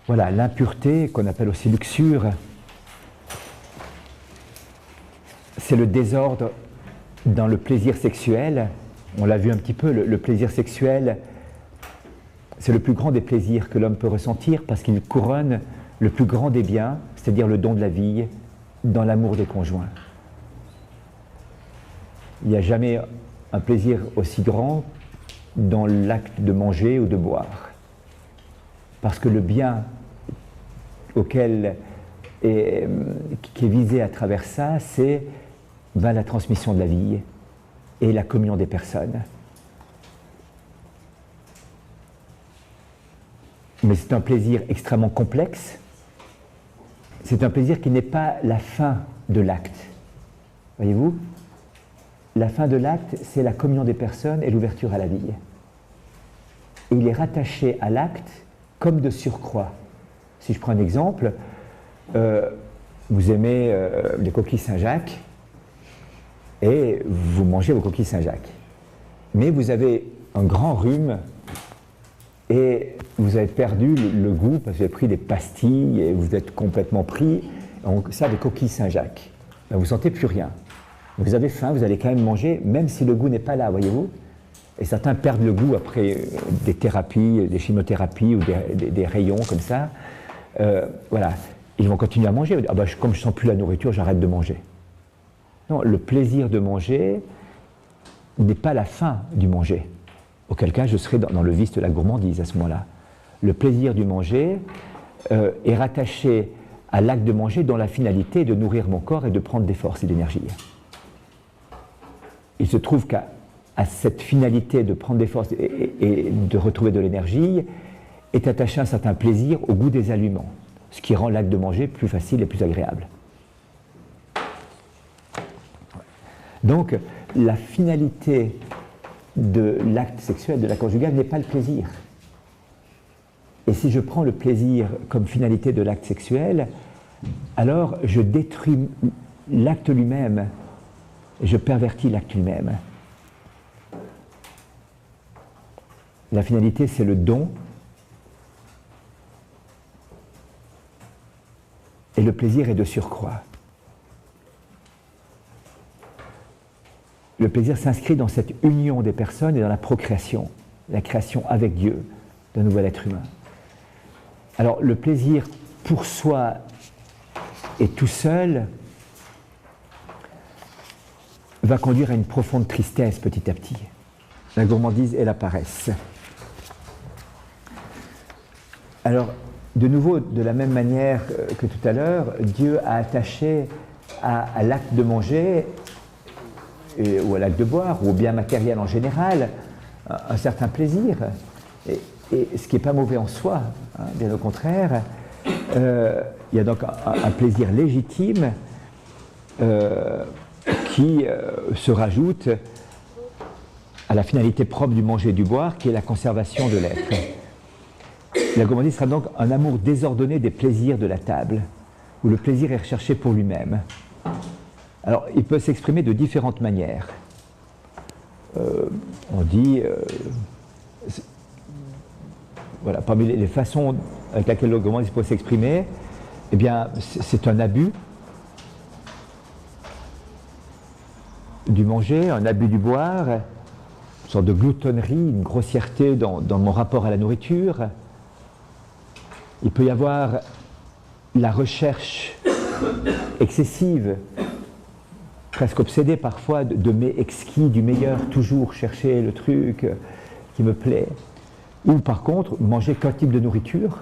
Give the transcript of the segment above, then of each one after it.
Voilà, l'impureté, qu'on appelle aussi luxure, c'est le désordre dans le plaisir sexuel. On l'a vu un petit peu, le plaisir sexuel, c'est le plus grand des plaisirs que l'homme peut ressentir parce qu'il couronne le plus grand des biens, c'est-à-dire le don de la vie, dans l'amour des conjoints. Il n'y a jamais un plaisir aussi grand dans l'acte de manger ou de boire. Parce que le bien qui est visé à travers ça, c'est la transmission de la vie et la communion des personnes. Mais c'est un plaisir extrêmement complexe. C'est un plaisir qui n'est pas la fin de l'acte. Voyez-vous ? La fin de l'acte, c'est la communion des personnes et l'ouverture à la vie. Et il est rattaché à l'acte comme de surcroît. Si je prends un exemple, vous aimez les coquilles Saint-Jacques et vous mangez vos coquilles Saint-Jacques. Mais vous avez un grand rhume et vous avez perdu le goût parce que vous avez pris des pastilles et vous êtes complètement pris. Ça, des coquilles Saint-Jacques. Ben, vous ne sentez plus rien. Vous avez faim, vous allez quand même manger, même si le goût n'est pas là, voyez-vous. Et certains perdent le goût après des thérapies, des chimiothérapies ou des rayons comme ça. Voilà, ils vont continuer à manger. Ah ben, comme je ne sens plus la nourriture, j'arrête de manger. Non, le plaisir de manger n'est pas la fin du manger. Auquel cas, je serais dans le vice de la gourmandise à ce moment-là. Le plaisir du manger est rattaché à l'acte de manger dont la finalité est de nourrir mon corps et de prendre des forces et d'énergie. Il se trouve qu'à cette finalité de prendre des forces et de retrouver de l'énergie est attaché un certain plaisir au goût des aliments, ce qui rend l'acte de manger plus facile et plus agréable. Donc, la finalité de l'acte sexuel, de la conjugale, n'est pas le plaisir. Et si je prends le plaisir comme finalité de l'acte sexuel, alors je détruis l'acte lui-même, je pervertis l'acte lui-même. La finalité, c'est le don, et le plaisir est de surcroît. Le plaisir s'inscrit dans cette union des personnes et dans la procréation, la création avec Dieu d'un nouvel être humain. Alors, le plaisir pour soi et tout seul va conduire à une profonde tristesse petit à petit. La gourmandise et la paresse. Alors, de nouveau, de la même manière que tout à l'heure, Dieu a attaché à l'acte de manger ou à l'acte de boire, ou au bien matériel en général, un certain plaisir. Et ce qui n'est pas mauvais en soi, hein, bien au contraire, il y a donc un plaisir légitime qui se rajoute à la finalité propre du manger et du boire, qui est la conservation de l'être. La gourmandise sera donc un amour désordonné des plaisirs de la table, où le plaisir est recherché pour lui-même. Alors, il peut s'exprimer de différentes manières. On dit, voilà, parmi les façons avec lesquelles la gourmandise peut s'exprimer, eh bien, c'est un abus du manger, un abus du boire, une sorte de gloutonnerie, une grossièreté dans mon rapport à la nourriture. Il peut y avoir la recherche excessive, presque obsédée parfois, de mets exquis, du meilleur, toujours chercher le truc qui me plaît. Ou par contre, manger qu'un type de nourriture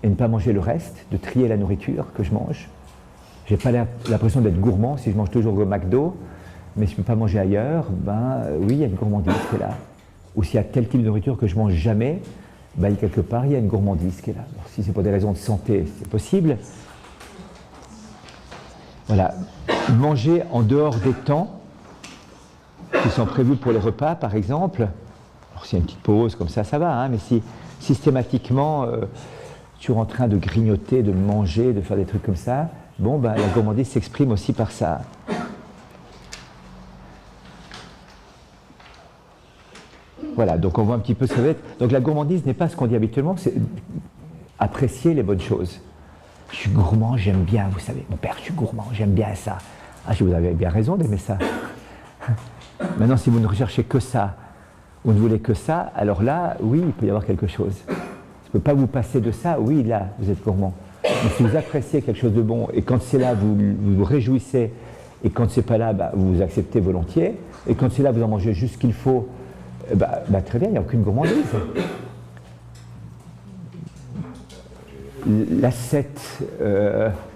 et ne pas manger le reste, de trier la nourriture que je mange. Je n'ai pas l'impression d'être gourmand si je mange toujours au McDo, mais si je ne peux pas manger ailleurs, ben oui, il y a une gourmandise qui est là. Ou s'il y a tel type de nourriture que je ne mange jamais, ben, quelque part, il y a une gourmandise qui est là. Alors, si c'est pour des raisons de santé, c'est possible. Voilà. Manger en dehors des temps qui sont prévus pour les repas, par exemple. Alors, s'il y a une petite pause comme ça, ça va, hein, mais si systématiquement, tu es en train de grignoter, de manger, de faire des trucs comme ça, bon, ben, la gourmandise s'exprime aussi par ça. Voilà, donc on voit un petit peu ce que ça va être. Donc la gourmandise n'est pas ce qu'on dit habituellement, apprécier les bonnes choses. Je suis gourmand, j'aime bien, vous savez, mon père, je suis gourmand, j'aime bien ça. Ah, vous avez bien raison d'aimer ça. Maintenant, si vous ne recherchez que ça, vous ne voulez que ça, alors là, oui, il peut y avoir quelque chose. Je ne peux pas vous passer de ça, oui, là, vous êtes gourmand. Mais si vous appréciez quelque chose de bon, et quand c'est là, vous vous réjouissez, et quand c'est pas là, bah, vous acceptez volontiers, et quand c'est là, vous en mangez juste ce qu'il faut, très bien, il n'y a aucune gourmandise. L'ascète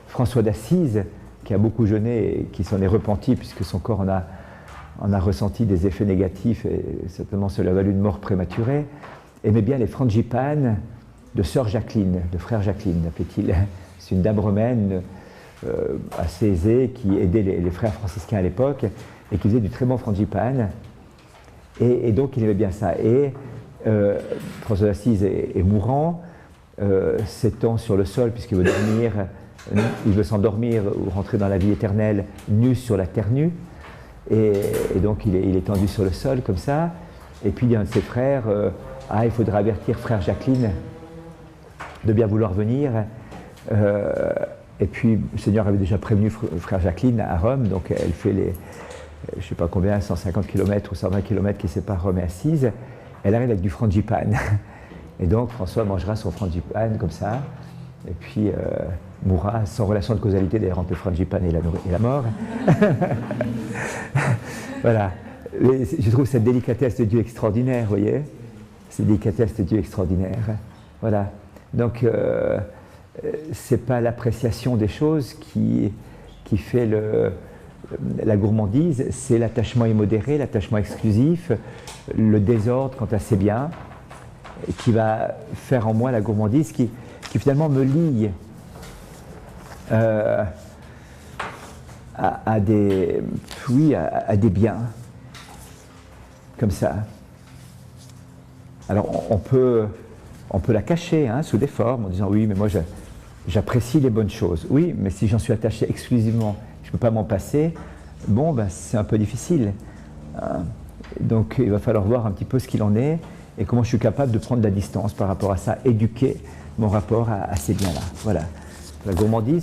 François d'Assise, qui a beaucoup jeûné et qui s'en est repenti puisque son corps en a ressenti des effets négatifs et certainement cela a valu une mort prématurée, aimait bien les frangipanes de sœur Jacqueline, de frère Jacqueline, appelait-il. C'est une dame romaine assez aisée qui aidait les frères franciscains à l'époque et qui faisait du très bon frangipane. Et donc il aimait bien ça. Et François d'Assise est mourant, s'étend sur le sol puisqu'il veut dormir, il veut s'endormir ou rentrer dans la vie éternelle nu sur la terre nue. Et donc il est tendu sur le sol comme ça. Et puis il y a un de ses frères, il faudra avertir frère Jacqueline de bien vouloir venir. Et puis le Seigneur avait déjà prévenu frère Jacqueline à Rome, donc elle fait les, je ne sais pas combien, 150 km ou 120 km qui séparent Rome et Assise. Elle arrive avec du frangipane. Et donc François mangera son frangipane comme ça, et puis mourra sans relation de causalité d'ailleurs entre le frangipane et la mort. Voilà. Je trouve cette délicatesse de Dieu extraordinaire, vous voyez, cette délicatesse de Dieu extraordinaire. Voilà. Donc, c'est pas l'appréciation des choses qui fait la gourmandise, c'est l'attachement immodéré, l'attachement exclusif, le désordre quant à ses biens, qui va faire en moi la gourmandise, qui finalement me lie à des biens, comme ça. Alors on peut la cacher sous des formes en disant oui, mais moi j'apprécie les bonnes choses. Oui, mais si j'en suis attaché exclusivement, je ne peux pas m'en passer, c'est un peu difficile. Donc il va falloir voir un petit peu ce qu'il en est et comment je suis capable de prendre la distance par rapport à ça, éduquer mon rapport à ces biens-là. Voilà. La gourmandise.